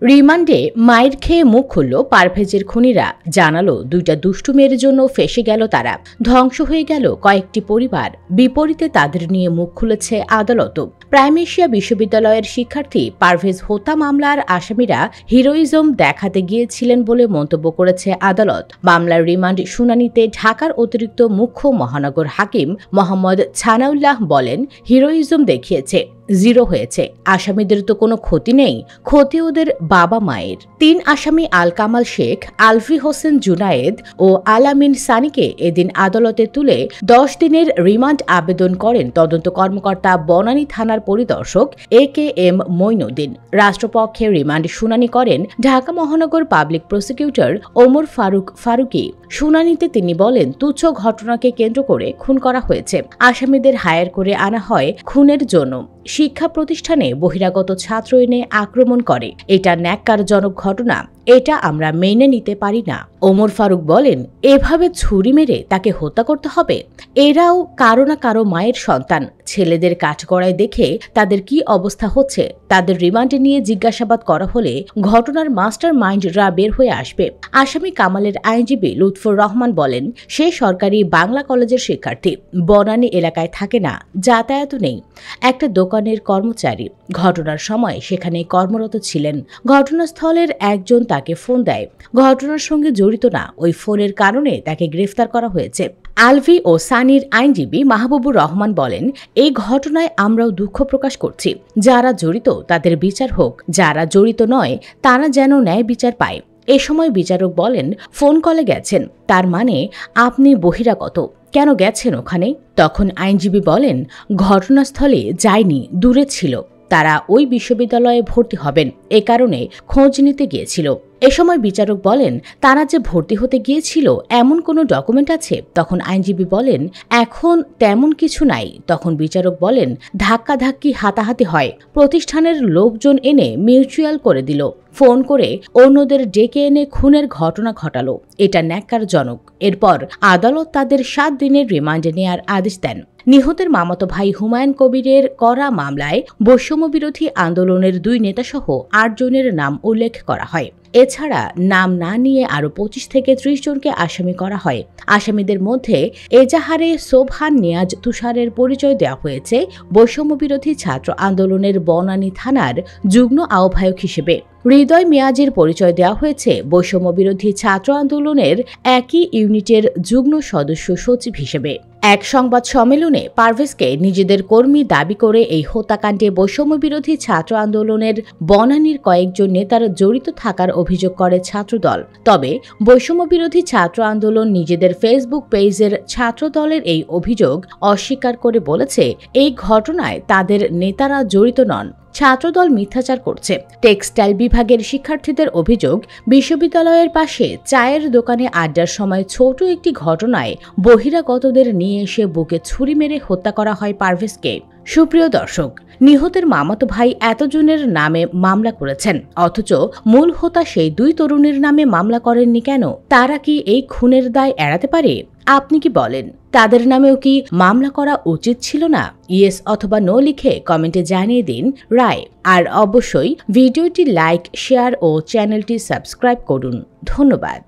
রিমান্ডে মায়ের খেয়ে মুখ খুলল পারভেজের খুনিরা। জানালো দুইটা দুষ্টু মেয়ের জন্য ফেঁসে গেল তারা, ধ্বংস হয়ে গেল কয়েকটি পরিবার। বিপরীতে তাদের নিয়ে মুখ খুলেছে আদালত। প্রাইম এশিয়া বিশ্ববিদ্যালয়ের শিক্ষার্থী পারভেজ হত্যা মামলার আসামিরা হিরোইজম দেখাতে গিয়েছিলেন বলে মন্তব্য করেছে আদালত। মামলার রিমান্ড শুনানিতে ঢাকার অতিরিক্ত মুখ্য মহানগর হাকিম মোহাম্মদ ছানাউল্লাহ বলেন, হিরোইজম দেখিয়েছে, জিরো হয়েছে। আসামিদের তো কোনো ক্ষতি নেই, ক্ষতি ওদের বাবা মায়ের। ৩ আসামি আল কামাল শেখ, আলফি হোসেন জুনায়েদ ও আলামিন সানিকে এদিন আদালতে তুলে 10 দিনের রিমান্ড আবেদন করেন তদন্ত কর্মকর্তা বনানী থানার পরিদর্শক AKM মঈনুদ্দিন। রাষ্ট্রপক্ষে রিমান্ড শুনানি করেন ঢাকা মহানগর পাবলিক প্রসিকিউটর ওমর ফারুকী। শুনানিতে তিনি বলেন, তুচ্ছ ঘটনাকে কেন্দ্র করে খুন করা হয়েছে। আসামিদের হায়ার করে আনা হয় খুনের জন্য। শিক্ষা প্রতিষ্ঠানে বহিরাগত ছাত্র এনে আক্রমণ করে, এটা ন্যাক্কারজনক ঘটনা, এটা আমরা মেনে নিতে পারি না। ওমর ফারুক বলেন, এভাবে ছুরি মেরে তাকে হত্যা করতে হবে? এরাও কারো না কারো মায়ের সন্তান। ছেলেদের কাঠগড়ায় দেখে তাদের কি অবস্থা হচ্ছে, তাদের রিমান্ডে নিয়ে জিজ্ঞাসাবাদ করা হলে ঘটনার মাস্টার মাইন্ডরা বের হয়ে আসবে। আসামি কামালের আইনজীবী লুৎফর রহমান বলেন, সে সরকারি বাংলা কলেজের শিক্ষার্থী, বনানী এলাকায় থাকে না, যাতায়াত নেই, একটা দোকানের কর্মচারী। ঘটনার সময় সেখানে কর্মরত ছিলেন। ঘটনাস্থলের একজন তাকে ফোন দেয়, ঘটনার সঙ্গে জড়িত না, ওই ফোনের কারণে তাকে গ্রেফতার করা হয়েছে। আলভি ও সানির আইনজীবী মাহবুবুর রহমান বলেন, এই ঘটনায় আমরাও দুঃখ প্রকাশ করছি। যারা জড়িত তাদের বিচার হোক, যারা জড়িত নয় তারা যেন ন্যায় বিচার পায়। এ সময় বিচারক বলেন, ফোন কলে গেছেন, তার মানে আপনি বহিরাগত, কেন গেছেন ওখানে? তখন আইনজীবী বলেন, ঘটনাস্থলে যায়নি, দূরে ছিল, তারা ওই বিশ্ববিদ্যালয়ে ভর্তি হবেন, এ কারণে খোঁজ নিতে গিয়েছিল। এ সময় বিচারক বলেন, তারা যে ভর্তি হতে গিয়েছিল এমন কোনো ডকুমেন্ট আছে? তখন আইনজীবী বলেন, এখন তেমন কিছু নাই। তখন বিচারক বলেন, ধাক্কাধাক্কি হাতাহাতি হয়, প্রতিষ্ঠানের লোকজন এনে মিউচুয়াল করে দিল, ফোন করে অন্যদের ডেকে এনে খুনের ঘটনা ঘটালো, এটা ন্যাক্কারজনক। এরপর আদালত তাদের 7 দিনের রিমান্ডে নেয়ার আদেশ দেন। নিহতের মামাতো ভাই হুমায়ুন কবিরের করা মামলায় বৈষম্য বিরোধী আন্দোলনের 2 নেতাসহ 8 জনের নাম উল্লেখ করা হয়। এছাড়া নাম না নিয়ে আরও 25 থেকে 30 জনকে আসামি করা হয়। আসামিদের মধ্যে এজাহারে সোবহান নিয়াজ তুষারের পরিচয় দেওয়া হয়েছে বৈষম্য বিরোধী ছাত্র আন্দোলনের বনানী থানার যুগ্ম আহ্বায়ক হিসেবে। হৃদয় মিয়াজের পরিচয় দেওয়া হয়েছে বৈষম্য বিরোধী ছাত্র আন্দোলনের একই ইউনিটের যুগ্ম সদস্য সচিব হিসেবে। এক সংবাদ সম্মেলনে পারভেজকে নিজেদের কর্মী দাবি করে এই হত্যাকাণ্ডে বৈষম্য বিরোধী ছাত্র আন্দোলনের বনানীর কয়েকজন নেতার জড়িত থাকার অভিযোগ করে ছাত্রদল। তবে বৈষম্য বিরোধী ছাত্র আন্দোলন নিজেদের ফেসবুক পেজের ছাত্রদলের এই অভিযোগ অস্বীকার করে বলেছে, এই ঘটনায় তাদের নেতারা জড়িত নন, ছাত্রদল মিথ্যাচার করছে। টেক্সটাইল বিভাগের শিক্ষার্থীদের অভিযোগ, বিশ্ববিদ্যালয়ের পাশে চায়ের দোকানে আড্ডার সময় ছোট একটি ঘটনায় বহিরাগতদের নিয়ে এসে বুকে ছুরি মেরে হত্যা করা হয় পারভেজকে। সুপ্রিয় দর্শক, নিহতের মামাতো ভাই এতজনের নামে মামলা করেছেন, অথচ মূল হোতা সেই 2 তরুণীর নামে মামলা করেননি কেন? তারা কি এই খুনের দায় এড়াতে পারে? আপনি কি বলেন? তাদের নামেও কি মামলা করা উচিত ছিল না? ইয়েস অথবা নো লিখে কমেন্টে জানিয়ে দিন রায়। আর অবশ্যই ভিডিওটি লাইক, শেয়ার ও চ্যানেলটি সাবস্ক্রাইব করুন। ধন্যবাদ।